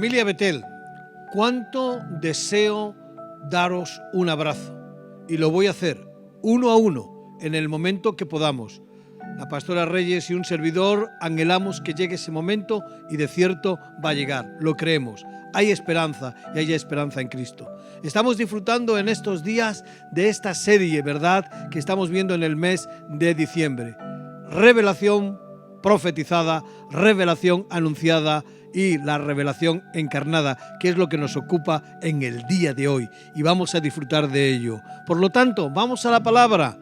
Familia Betel, cuánto deseo daros un abrazo, y lo voy a hacer uno a uno en el momento que podamos. La pastora Reyes y un servidor anhelamos que llegue ese momento, y de cierto va a llegar, lo creemos. Hay esperanza, y hay esperanza en Cristo. Estamos disfrutando en estos días de esta serie, ¿verdad?, que estamos viendo en el mes de diciembre. Revelación profetizada, revelación anunciada y la revelación encarnada, que es lo que nos ocupa en el día de hoy, y vamos a disfrutar de ello. Por lo tanto, vamos a la palabra.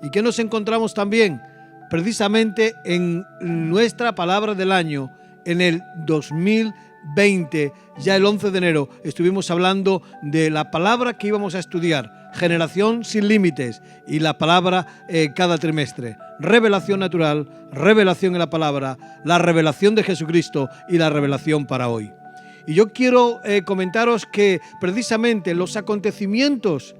¿Y qué nos encontramos también? Precisamente en nuestra palabra del año, en el 2020, ya el 11 de enero, estuvimos hablando de la palabra que íbamos a estudiar, generación sin límites, y la palabra cada trimestre, revelación natural, revelación en la palabra, la revelación de Jesucristo y la revelación para hoy. Y yo quiero comentaros que precisamente los acontecimientos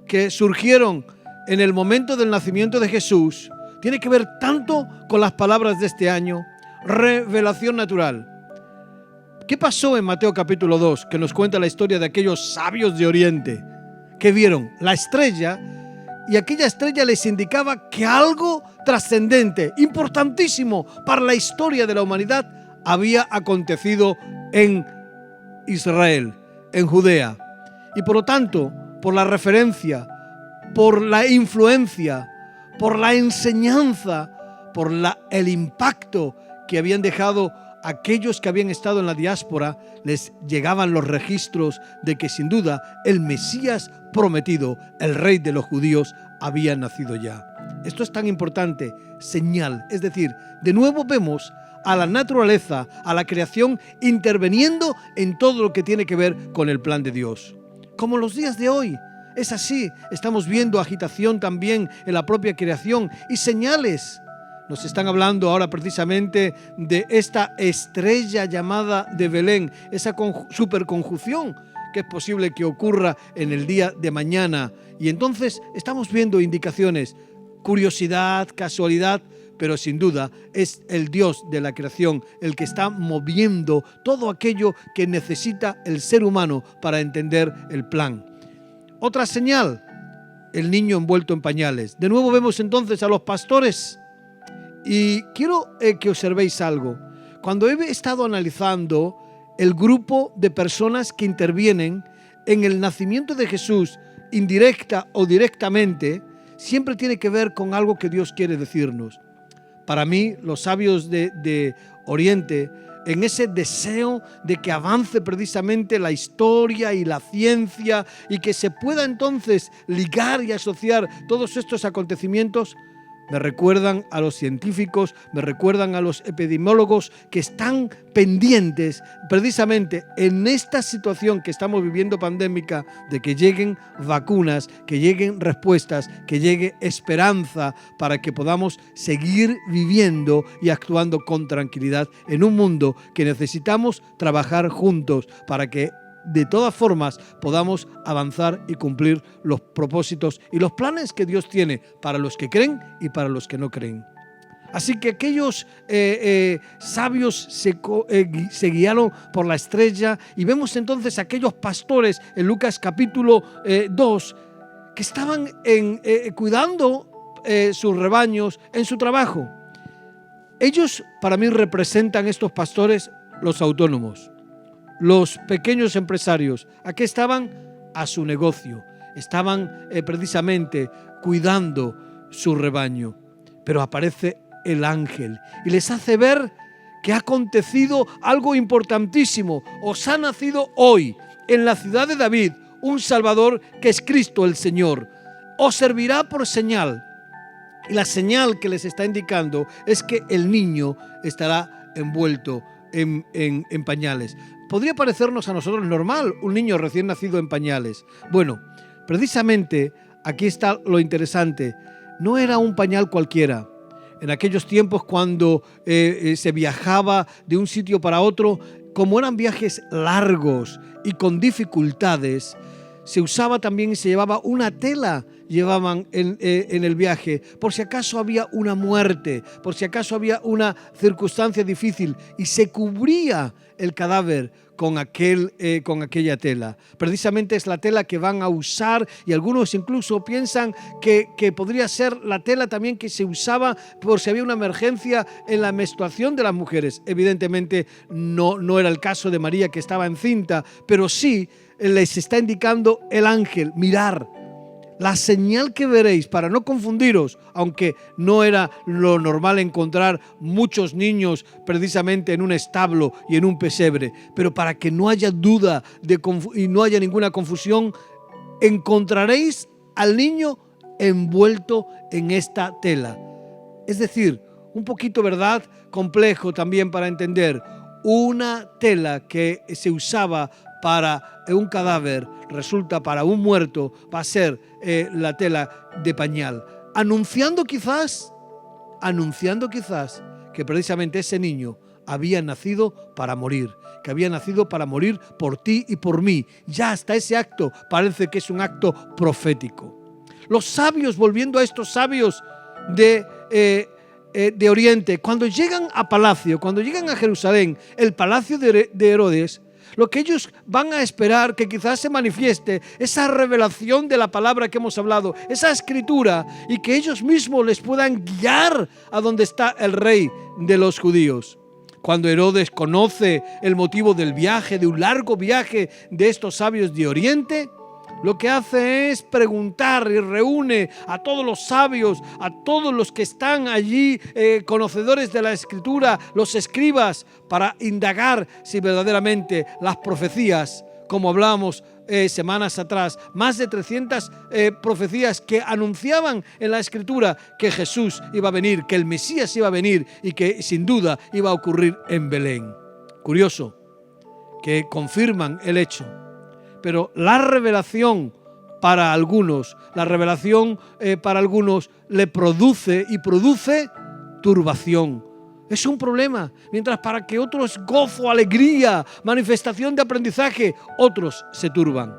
que surgieron en el momento del nacimiento de Jesús tiene que ver tanto con las palabras de este año, revelación natural. ¿Qué pasó en Mateo capítulo 2, que nos cuenta la historia de aquellos sabios de Oriente que vieron la estrella, y aquella estrella les indicaba que algo trascendente, importantísimo para la historia de la humanidad, había acontecido en Israel, en Judea? Y por lo tanto, por la referencia, por la influencia, por la enseñanza, por el impacto que habían dejado aquellos que habían estado en la diáspora, les llegaban los registros de que sin duda el Mesías prometido, el Rey de los judíos, había nacido ya. Esto es tan importante, señal, es decir, de nuevo vemos a la naturaleza, a la creación, interviniendo en todo lo que tiene que ver con el plan de Dios. Como los días de hoy, es así, estamos viendo agitación también en la propia creación y señales. Nos están hablando ahora precisamente de esta estrella llamada de Belén, esa superconjunción que es posible que ocurra en el día de mañana. Y entonces estamos viendo indicaciones, curiosidad, casualidad, pero sin duda es el Dios de la creación el que está moviendo todo aquello que necesita el ser humano para entender el plan. Otra señal, el niño envuelto en pañales. De nuevo vemos entonces a los pastores. Y quiero que observéis algo. Cuando he estado analizando el grupo de personas que intervienen en el nacimiento de Jesús, indirecta o directamente, siempre tiene que ver con algo que Dios quiere decirnos. Para mí, los sabios de Oriente, en ese deseo de que avance precisamente la historia y la ciencia y que se pueda entonces ligar y asociar todos estos acontecimientos, me recuerdan a los científicos, me recuerdan a los epidemiólogos que están pendientes precisamente en esta situación que estamos viviendo pandémica, de que lleguen vacunas, que lleguen respuestas, que llegue esperanza para que podamos seguir viviendo y actuando con tranquilidad en un mundo que necesitamos trabajar juntos para que de todas formas podamos avanzar y cumplir los propósitos y los planes que Dios tiene para los que creen y para los que no creen. Así que aquellos sabios se guiaron por la estrella, y vemos entonces aquellos pastores en Lucas capítulo 2 que estaban cuidando sus rebaños en su trabajo. Ellos para mí representan, estos pastores, los autónomos, los pequeños empresarios. Aquí estaban a su negocio, estaban precisamente cuidando su rebaño. Pero aparece el ángel y les hace ver que ha acontecido algo importantísimo. Os ha nacido hoy en la ciudad de David un Salvador, que es Cristo el Señor. Os servirá por señal. Y la señal que les está indicando es que el niño estará envuelto en pañales. Podría parecernos a nosotros normal un niño recién nacido en pañales. Bueno, precisamente aquí está lo interesante. No era un pañal cualquiera. En aquellos tiempos, cuando se viajaba de un sitio para otro, como eran viajes largos y con dificultades, se usaba también y se llevaba una tela, llevaban en el viaje, por si acaso había una muerte, por si acaso había una circunstancia difícil, y se cubría el cadáver con aquella tela. Precisamente es la tela que van a usar, y algunos incluso piensan que podría ser la tela también que se usaba por si había una emergencia en la menstruación de las mujeres. Evidentemente no era el caso de María, que estaba encinta, pero sí les está indicando el ángel: mirar, la señal que veréis, para no confundiros, aunque no era lo normal encontrar muchos niños precisamente en un establo y en un pesebre, pero para que no haya duda y no haya ninguna confusión, encontraréis al niño envuelto en esta tela. Es decir, un poquito, ¿verdad?, complejo también para entender. Una tela que se usaba para un cadáver, resulta para un muerto, va a ser la tela de pañal, anunciando quizás que precisamente ese niño había nacido para morir, que había nacido para morir por ti y por mí. Ya hasta ese acto parece que es un acto profético. Los sabios, volviendo a estos sabios de Oriente, cuando llegan a palacio, cuando llegan a Jerusalén, el palacio de Herodes, lo que ellos van a esperar que quizás se manifieste esa revelación de la palabra que hemos hablado, esa escritura, y que ellos mismos les puedan guiar a donde está el rey de los judíos. Cuando Herodes conoce el motivo del viaje, de un largo viaje de estos sabios de Oriente, lo que hace es preguntar y reúne a todos los sabios, a todos los que están allí, conocedores de la Escritura, los escribas, para indagar si verdaderamente las profecías, como hablábamos semanas atrás, más de 300 profecías que anunciaban en la Escritura que Jesús iba a venir, que el Mesías iba a venir y que sin duda iba a ocurrir en Belén. Curioso, que confirman el hecho. Pero la revelación para algunos le produce turbación. Es un problema. Mientras para que otros es gozo, alegría, manifestación de aprendizaje, otros se turban.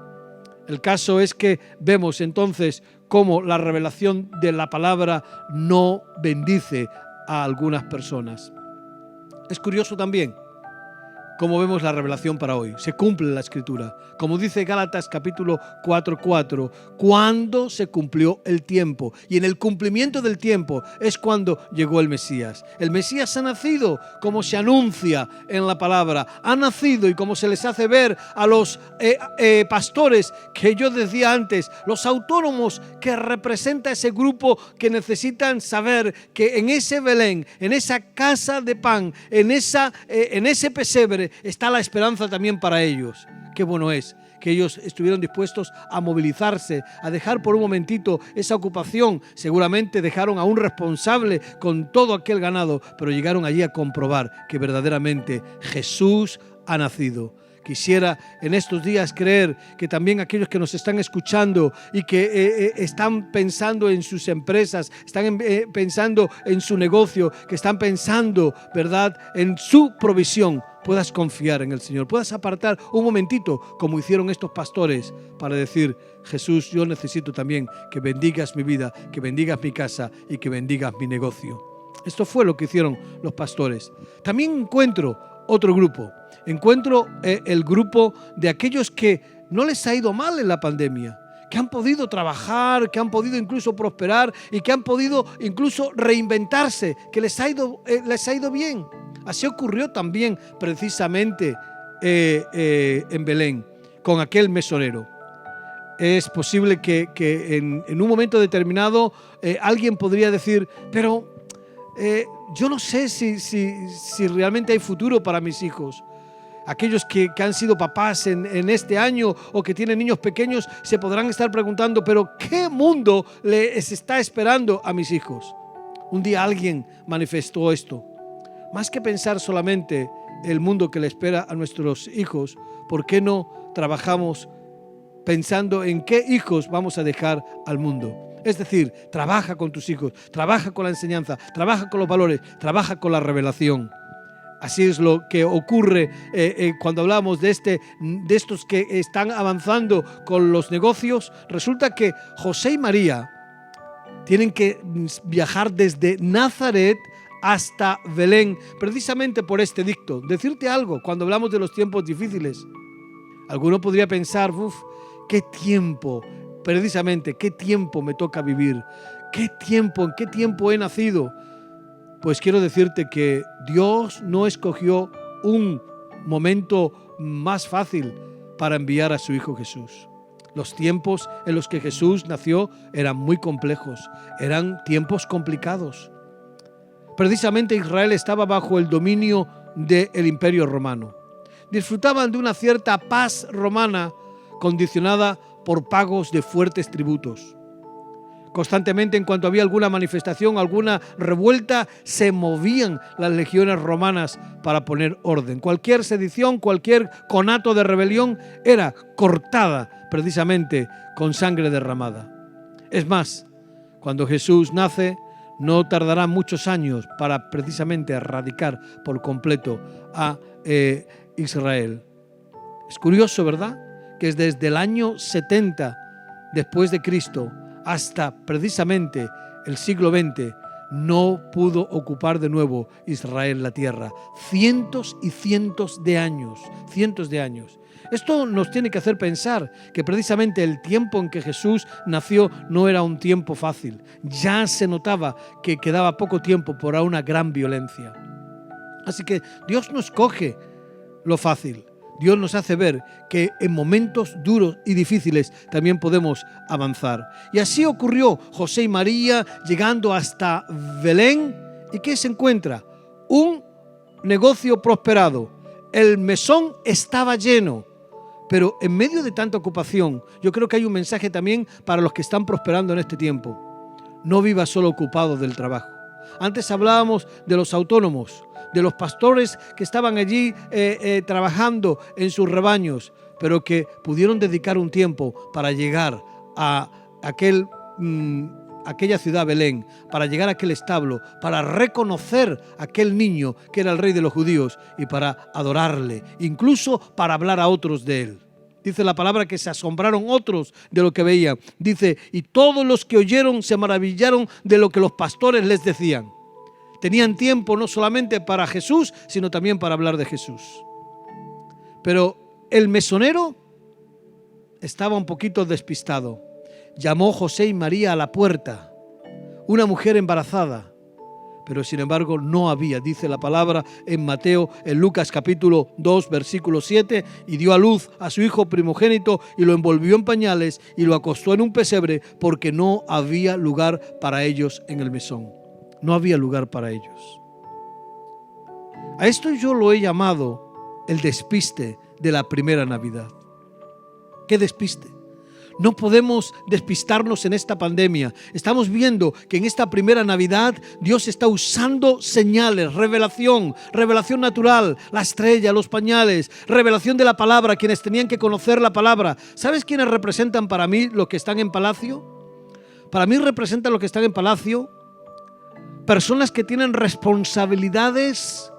El caso es que vemos entonces cómo la revelación de la palabra no bendice a algunas personas. Es curioso también como vemos la revelación para hoy. Se cumple la Escritura. Como dice Gálatas capítulo 4:4, cuando se cumplió el tiempo. Y en el cumplimiento del tiempo es cuando llegó el Mesías. El Mesías ha nacido como se anuncia en la palabra. Ha nacido, y como se les hace ver a los pastores que yo decía antes, los autónomos, que representa ese grupo que necesitan saber que en ese Belén, en esa casa de pan, en ese pesebre, está la esperanza también para ellos. Qué bueno es que ellos estuvieron dispuestos a movilizarse, a dejar por un momentito esa ocupación. Seguramente dejaron a un responsable con todo aquel ganado, pero llegaron allí a comprobar que verdaderamente Jesús ha nacido. Quisiera en estos días creer que también aquellos que nos están escuchando y que están pensando en sus empresas, están pensando en su negocio, que están pensando, ¿verdad?, en su provisión, puedas confiar en el Señor, puedas apartar un momentito, como hicieron estos pastores, para decir: Jesús, yo necesito también que bendigas mi vida, que bendigas mi casa y que bendigas mi negocio. Esto fue lo que hicieron los pastores. También encuentro otro grupo. Encuentro el grupo de aquellos que no les ha ido mal en la pandemia, que han podido trabajar, que han podido incluso prosperar y que han podido incluso reinventarse, que les ha ido bien. Así ocurrió también precisamente en Belén con aquel mesonero. Es posible que en un momento determinado alguien podría decir: pero yo no sé si realmente hay futuro para mis hijos. Aquellos que han sido papás en este año o que tienen niños pequeños se podrán estar preguntando: ¿pero qué mundo les está esperando a mis hijos? Un día alguien manifestó esto. Más que pensar solamente el mundo que le espera a nuestros hijos, ¿por qué no trabajamos pensando en qué hijos vamos a dejar al mundo? Es decir, trabaja con tus hijos, trabaja con la enseñanza, trabaja con los valores, trabaja con la revelación. Así es lo que ocurre cuando hablamos de estos que están avanzando con los negocios. Resulta que José y María tienen que viajar desde Nazaret hasta Belén, precisamente por este dicto. Decirte algo, cuando hablamos de los tiempos difíciles, alguno podría pensar, qué tiempo, precisamente, qué tiempo me toca vivir, en qué tiempo he nacido. Pues quiero decirte que Dios no escogió un momento más fácil para enviar a su Hijo Jesús. Los tiempos en los que Jesús nació eran muy complejos, eran tiempos complicados. Precisamente Israel estaba bajo el dominio del Imperio Romano. Disfrutaban de una cierta paz romana condicionada por pagos de fuertes tributos. Constantemente, en cuanto había alguna manifestación, alguna revuelta, se movían las legiones romanas para poner orden. Cualquier sedición, cualquier conato de rebelión era cortada precisamente con sangre derramada. Es más, cuando Jesús nace, no tardará muchos años para precisamente erradicar por completo a Israel. Es curioso, ¿verdad?, que es desde el año 70 después de Cristo hasta precisamente el siglo XX no pudo ocupar de nuevo Israel la tierra. Cientos y cientos de años. Esto nos tiene que hacer pensar que precisamente el tiempo en que Jesús nació no era un tiempo fácil. Ya se notaba que quedaba poco tiempo para una gran violencia. Así que Dios no escoge lo fácil. Dios nos hace ver que en momentos duros y difíciles también podemos avanzar. Y así ocurrió José y María llegando hasta Belén. ¿Y qué se encuentra? Un negocio prosperado. El mesón estaba lleno. Pero en medio de tanta ocupación, yo creo que hay un mensaje también para los que están prosperando en este tiempo. No vivas solo ocupado del trabajo. Antes hablábamos de los autónomos, de los pastores que estaban allí trabajando en sus rebaños, pero que pudieron dedicar un tiempo para llegar a aquella ciudad Belén, para llegar a aquel establo, para reconocer a aquel niño que era el rey de los judíos y para adorarle, incluso para hablar a otros de él. Dice la palabra que se asombraron otros de lo que veían. Dice, y todos los que oyeron se maravillaron de lo que los pastores les decían. Tenían tiempo no solamente para Jesús, sino también para hablar de Jesús. Pero el mesonero estaba un poquito despistado. Llamó José y María a la puerta, una mujer embarazada. Pero sin embargo no había, dice la palabra en Mateo, en Lucas capítulo 2, versículo 7, y dio a luz a su hijo primogénito y lo envolvió en pañales y lo acostó en un pesebre porque no había lugar para ellos en el mesón. No había lugar para ellos. A esto yo lo he llamado el despiste de la primera Navidad. ¿Qué despiste? No podemos despistarnos en esta pandemia. Estamos viendo que en esta primera Navidad Dios está usando señales, revelación natural, la estrella, los pañales, revelación de la palabra, quienes tenían que conocer la palabra. ¿Sabes quiénes representan para mí los que están en palacio? Para mí representan los que están en palacio personas que tienen responsabilidades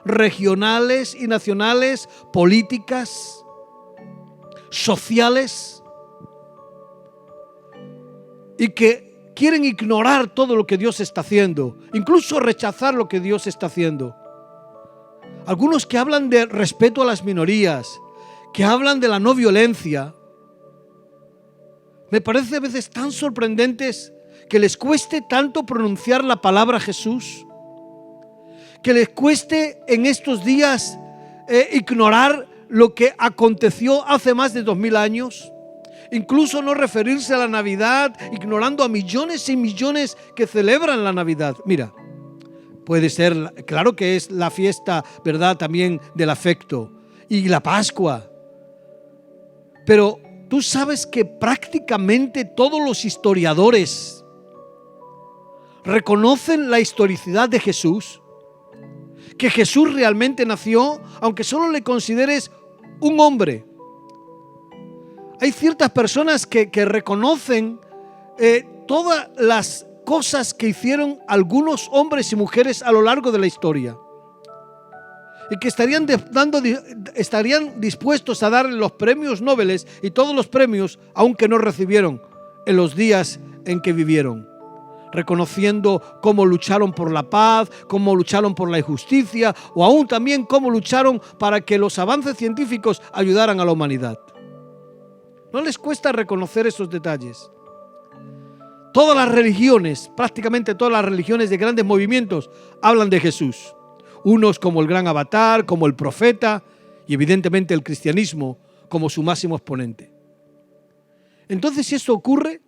regionales y nacionales, políticas, sociales, y que quieren ignorar todo lo que Dios está haciendo, incluso rechazar lo que Dios está haciendo. Algunos que hablan de respeto a las minorías, que hablan de la no violencia, me parece a veces tan sorprendentes que les cueste tanto pronunciar la palabra Jesús, que les cueste en estos días ignorar lo que aconteció hace más de 2000 años. Incluso no referirse a la Navidad, ignorando a millones y millones que celebran la Navidad. Mira, puede ser, claro que es la fiesta, ¿verdad?, también del afecto, y la Pascua. Pero tú sabes que prácticamente todos los historiadores reconocen la historicidad de Jesús, que Jesús realmente nació, aunque solo le consideres un hombre. Hay ciertas personas que reconocen todas las cosas que hicieron algunos hombres y mujeres a lo largo de la historia y que estarían dispuestos a darle los premios Nobel y todos los premios, aunque no recibieron en los días en que vivieron. reconociendo cómo lucharon por la paz, cómo lucharon por la justicia o aún también cómo lucharon para que los avances científicos ayudaran a la humanidad. No les cuesta reconocer esos detalles. Todas las religiones, prácticamente todas las religiones de grandes movimientos, hablan de Jesús. Unos como el gran avatar, como el profeta y evidentemente el cristianismo como su máximo exponente. Entonces, si esto ocurre,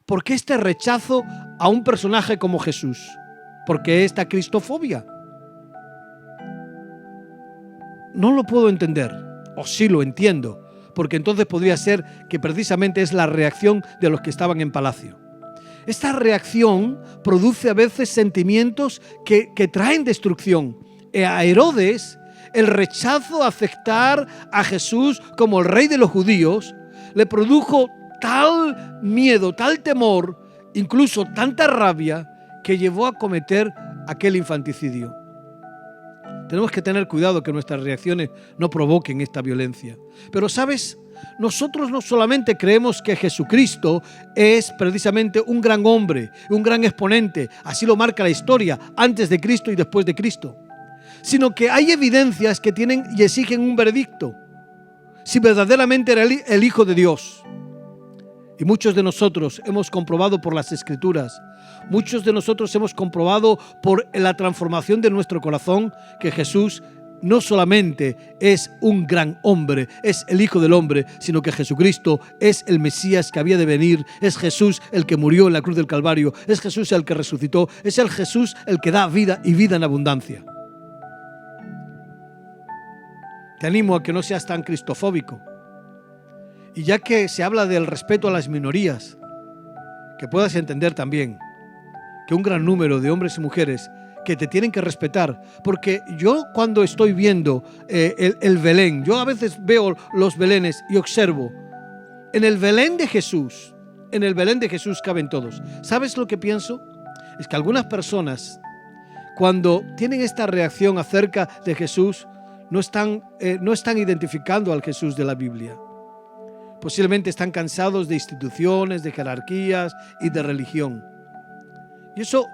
¿por qué este rechazo a un personaje como Jesús? ¿Por qué esta cristofobia? No lo puedo entender, o sí lo entiendo, porque entonces podría ser que precisamente es la reacción de los que estaban en palacio. Esta reacción produce a veces sentimientos que traen destrucción. A Herodes, el rechazo a aceptar a Jesús como el rey de los judíos le produjo tal miedo, tal temor, incluso tanta rabia, que llevó a cometer aquel infanticidio. Tenemos que tener cuidado que nuestras reacciones no provoquen esta violencia. Pero, ¿sabes? Nosotros no solamente creemos que Jesucristo es precisamente un gran hombre, un gran exponente, así lo marca la historia, antes de Cristo y después de Cristo, sino que hay evidencias que tienen y exigen un veredicto, si verdaderamente era el Hijo de Dios. Y muchos de nosotros hemos comprobado por las Escrituras, muchos de nosotros hemos comprobado por la transformación de nuestro corazón que Jesús no solamente es un gran hombre, es el Hijo del Hombre, sino que Jesucristo es el Mesías que había de venir, es Jesús el que murió en la cruz del Calvario, es Jesús el que resucitó, es el Jesús el que da vida y vida en abundancia. Te animo a que no seas tan cristofóbico. Y ya que se habla del respeto a las minorías, que puedas entender también que un gran número de hombres y mujeres que te tienen que respetar, porque yo cuando estoy viendo el Belén, yo a veces veo los Belenes y observo, en el Belén de Jesús caben todos. ¿Sabes lo que pienso? Es que algunas personas, cuando tienen esta reacción acerca de Jesús, no están identificando al Jesús de la Biblia. Posiblemente están cansados de instituciones, de jerarquías y de religión. Y eso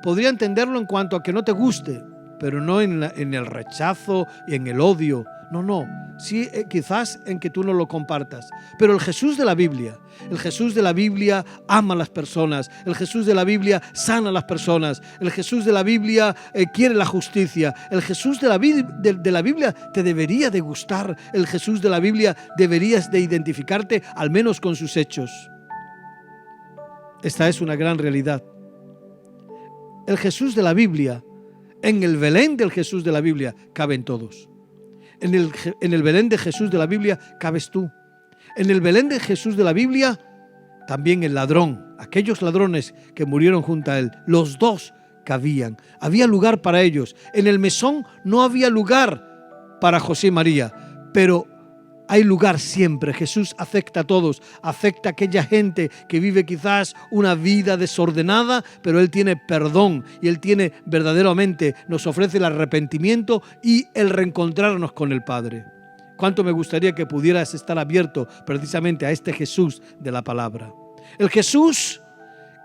podría entenderlo en cuanto a que no te guste, pero no en el rechazo y en el odio. No. Sí, quizás en que tú no lo compartas. Pero el Jesús de la Biblia ama a las personas. El Jesús de la Biblia sana a las personas. El Jesús de la Biblia quiere la justicia. El Jesús de la Biblia te debería de gustar. El Jesús de la Biblia deberías de identificarte al menos con sus hechos. Esta es una gran realidad. El Jesús de la Biblia, en el Belén del Jesús de la Biblia, caben todos. En el Belén de Jesús de la Biblia cabes tú. En el Belén de Jesús de la Biblia, también el ladrón, aquellos ladrones que murieron junto a él, los dos cabían. Había lugar para ellos. En el mesón no había lugar para José y María, pero hay lugar siempre. Jesús acepta a todos, acepta a aquella gente que vive quizás una vida desordenada, pero Él tiene perdón y Él tiene verdaderamente, nos ofrece el arrepentimiento y el reencontrarnos con el Padre. Cuánto me gustaría que pudieras estar abierto precisamente a este Jesús de la palabra. El Jesús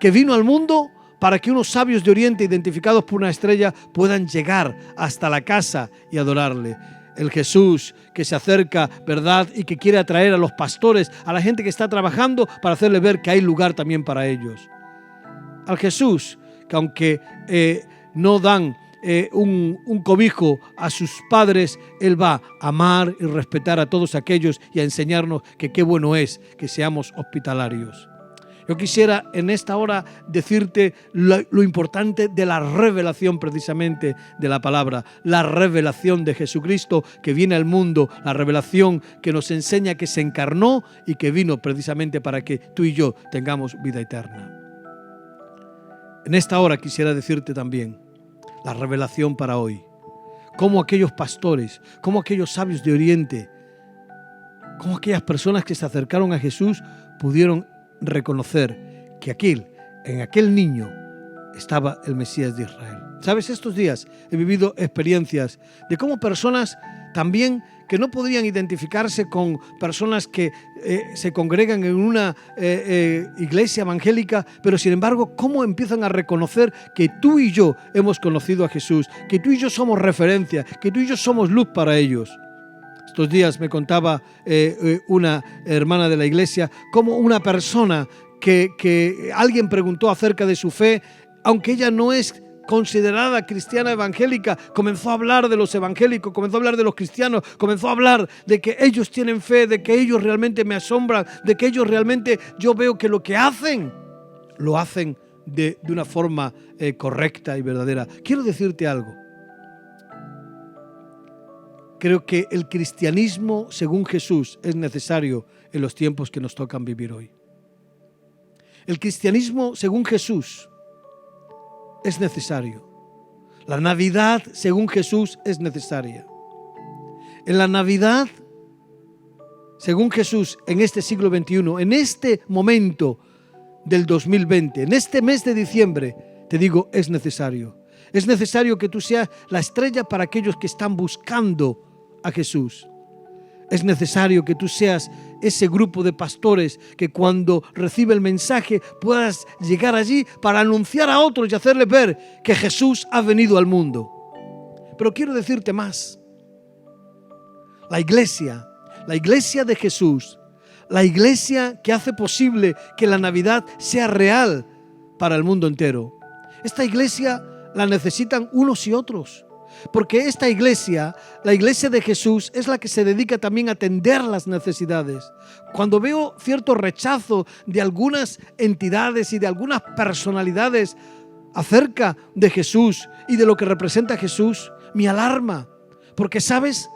que vino al mundo para que unos sabios de Oriente identificados por una estrella puedan llegar hasta la casa y adorarle. El Jesús que se acerca, ¿verdad? Y que quiere atraer a los pastores, a la gente que está trabajando para hacerles ver que hay lugar también para ellos. Al Jesús que aunque no dan un cobijo a sus padres, Él va a amar y respetar a todos aquellos y a enseñarnos que qué bueno es que seamos hospitalarios. Yo quisiera en esta hora decirte lo importante de la revelación precisamente de la palabra, la revelación de Jesucristo que viene al mundo, la revelación que nos enseña que se encarnó y que vino precisamente para que tú y yo tengamos vida eterna. En esta hora quisiera decirte también la revelación para hoy, cómo aquellos pastores, cómo aquellos sabios de Oriente, cómo aquellas personas que se acercaron a Jesús pudieron reconocer que en aquel niño estaba el Mesías de Israel. ¿Sabes? Estos días he vivido experiencias de cómo personas también que no podrían identificarse con personas que se congregan en una iglesia evangélica, pero sin embargo, cómo empiezan a reconocer que tú y yo hemos conocido a Jesús, que tú y yo somos referencia, que tú y yo somos luz para ellos. Estos días me contaba una hermana de la iglesia cómo una persona que alguien preguntó acerca de su fe, aunque ella no es considerada cristiana evangélica, comenzó a hablar de los evangélicos, comenzó a hablar de los cristianos, comenzó a hablar de que ellos tienen fe, de que ellos realmente me asombran, de que ellos realmente, yo veo que lo que hacen, lo hacen de una forma correcta y verdadera. Quiero decirte algo. Creo que el cristianismo según Jesús es necesario en los tiempos que nos tocan vivir hoy. El cristianismo según Jesús es necesario. La Navidad según Jesús es necesaria. En la Navidad, según Jesús, en este siglo XXI, en este momento del 2020, en este mes de diciembre, te digo, es necesario. Es necesario que tú seas la estrella para aquellos que están buscando a Jesús. Es necesario que tú seas ese grupo de pastores que cuando recibe el mensaje puedas llegar allí para anunciar a otros y hacerles ver que Jesús ha venido al mundo. Pero quiero decirte más. La iglesia de Jesús, la iglesia que hace posible que la Navidad sea real para el mundo entero. Esta iglesia la necesitan unos y otros. Porque esta iglesia, la iglesia de Jesús, es la que se dedica también a atender las necesidades. Cuando veo cierto rechazo de algunas entidades y de algunas personalidades acerca de Jesús y de lo que representa Jesús, me alarma. Porque, ¿sabes?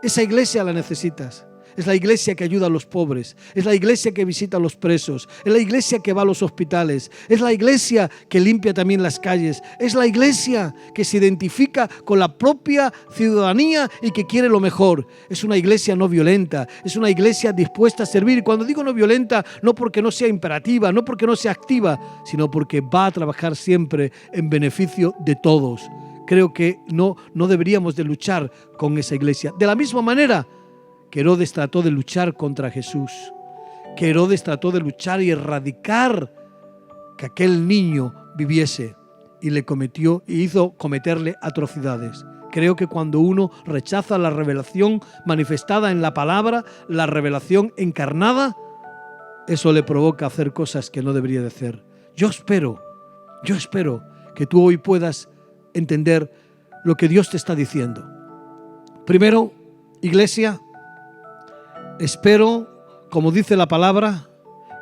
Esa iglesia la necesitas. Es la iglesia que ayuda a los pobres, es la iglesia que visita a los presos, es la iglesia que va a los hospitales, es la iglesia que limpia también las calles, es la iglesia que se identifica con la propia ciudadanía y que quiere lo mejor. Es una iglesia no violenta, es una iglesia dispuesta a servir. Y cuando digo no violenta, no porque no sea imperativa, no porque no sea activa, sino porque va a trabajar siempre en beneficio de todos. Creo que no deberíamos de luchar con esa iglesia. De la misma manera que Herodes trató de luchar contra Jesús, que Herodes trató de luchar y erradicar que aquel niño viviese y le cometió y hizo cometerle atrocidades. Creo que cuando uno rechaza la revelación manifestada en la palabra, la revelación encarnada, eso le provoca hacer cosas que no debería de hacer. Yo espero que tú hoy puedas entender lo que Dios te está diciendo. Primero, iglesia, espero, como dice la palabra,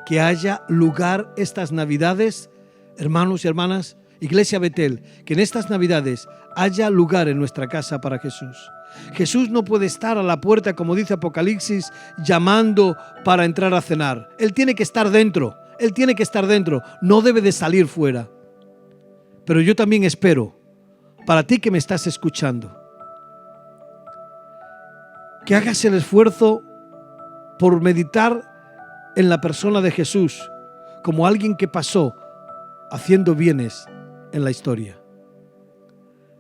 que haya lugar estas Navidades, hermanos y hermanas, Iglesia Betel, que en estas Navidades haya lugar en nuestra casa para Jesús. Jesús no puede estar a la puerta, como dice Apocalipsis, llamando para entrar a cenar. Él tiene que estar dentro, no debe de salir fuera. Pero yo también espero, para ti que me estás escuchando, que hagas el esfuerzo por meditar en la persona de Jesús como alguien que pasó haciendo bienes en la historia.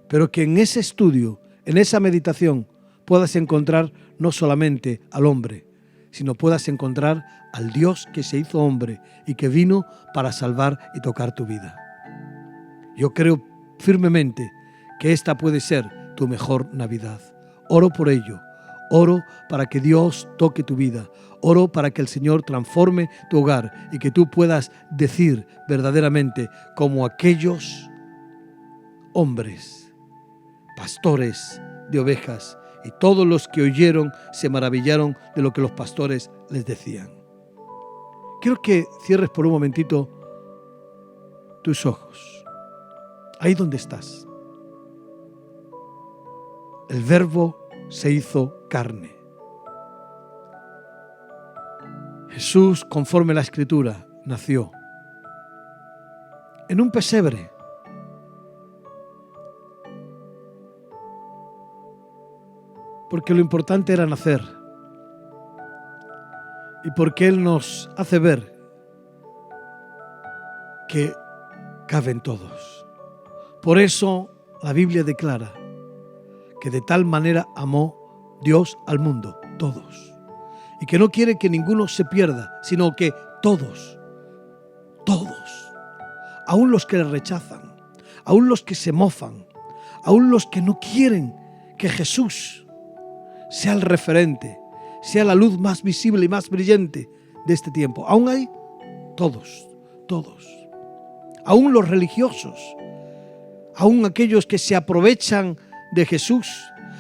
Pero que en ese estudio, en esa meditación, puedas encontrar no solamente al hombre, sino puedas encontrar al Dios que se hizo hombre y que vino para salvar y tocar tu vida. Yo creo firmemente que esta puede ser tu mejor Navidad. Oro por ello. Oro para que Dios toque tu vida. Oro para que el Señor transforme tu hogar y que tú puedas decir verdaderamente como aquellos hombres, pastores de ovejas, y todos los que oyeron se maravillaron de lo que los pastores les decían. Quiero que cierres por un momentito tus ojos. Ahí donde estás. El Verbo se hizo carne. Jesús, conforme a la Escritura, nació en un pesebre. Porque lo importante era nacer. Y porque Él nos hace ver que caben todos. Por eso la Biblia declara que de tal manera amó Dios al mundo, todos. Y que no quiere que ninguno se pierda, sino que todos, aún los que le rechazan, aún los que se mofan, aún los que no quieren que Jesús sea el referente, sea la luz más visible y más brillante de este tiempo. Aún hay todos. Aún los religiosos, aún aquellos que se aprovechan de Jesús,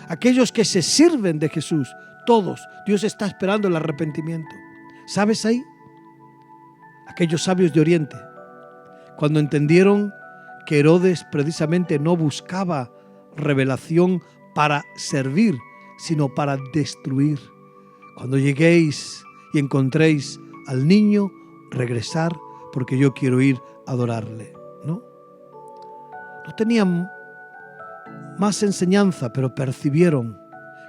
aquellos que se sirven de Jesús, todos. Dios está esperando el arrepentimiento. ¿Sabes ahí? Aquellos sabios de Oriente, cuando entendieron que Herodes precisamente no buscaba revelación para servir, sino para destruir. Cuando lleguéis y encontréis al niño, regresar, porque yo quiero ir a adorarle. No tenían más enseñanza, pero percibieron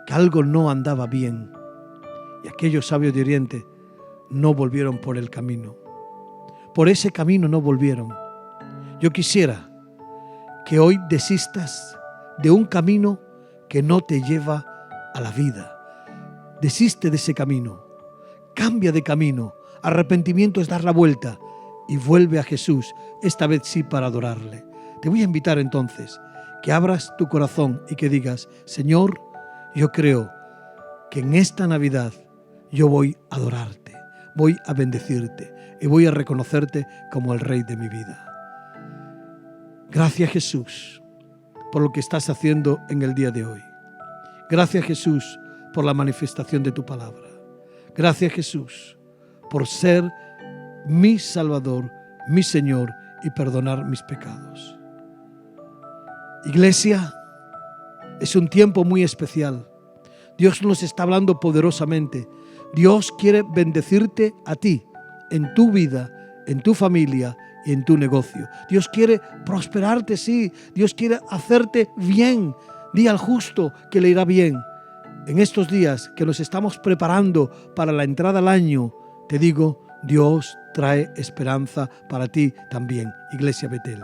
que algo no andaba bien. Y aquellos sabios de Oriente no volvieron por el camino. Por ese camino no volvieron. Yo quisiera que hoy desistas de un camino que no te lleva a la vida. Desiste de ese camino. Cambia de camino. Arrepentimiento es dar la vuelta y vuelve a Jesús, esta vez sí para adorarle. Te voy a invitar entonces que abras tu corazón y que digas: Señor, yo creo que en esta Navidad yo voy a adorarte, voy a bendecirte y voy a reconocerte como el Rey de mi vida. Gracias, Jesús, por lo que estás haciendo en el día de hoy. Gracias, Jesús, por la manifestación de tu palabra. Gracias, Jesús, por ser mi Salvador, mi Señor y perdonar mis pecados. Iglesia, es un tiempo muy especial. Dios nos está hablando poderosamente. Dios quiere bendecirte a ti, en tu vida, en tu familia y en tu negocio. Dios quiere prosperarte, sí. Dios quiere hacerte bien. Di al justo que le irá bien. En estos días que nos estamos preparando para la entrada al año, te digo, Dios trae esperanza para ti también, Iglesia Betel.